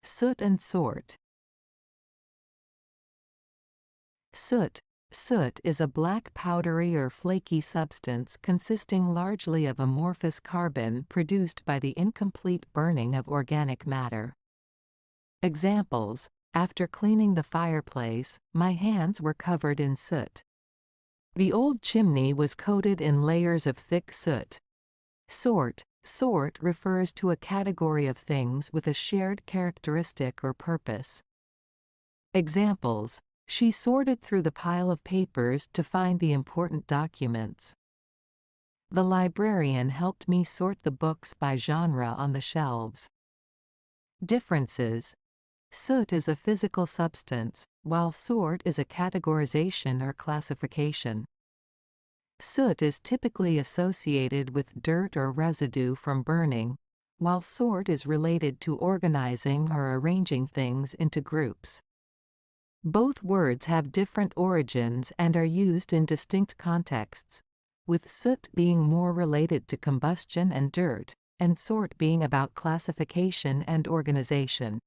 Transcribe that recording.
Soot and sort. Soot. Soot is a black powdery or flaky substance consisting largely of amorphous carbon produced by the incomplete burning of organic matter. Examples: after cleaning the fireplace, my hands were covered in soot. The old chimney was coated in layers of thick soot. Sort. Sort refers to a category of things with a shared characteristic or purpose. Examples: she sorted through the pile of papers to find the important documents. The librarian helped me sort the books by genre on the shelves. Differences. Soot is a physical substance, while sort is a categorization or classification. Soot is typically associated with dirt or residue from burning, while sort is related to organizing or arranging things into groups. Both words have different origins and are used in distinct contexts, with soot being more related to combustion and dirt, and sort being about classification and organization.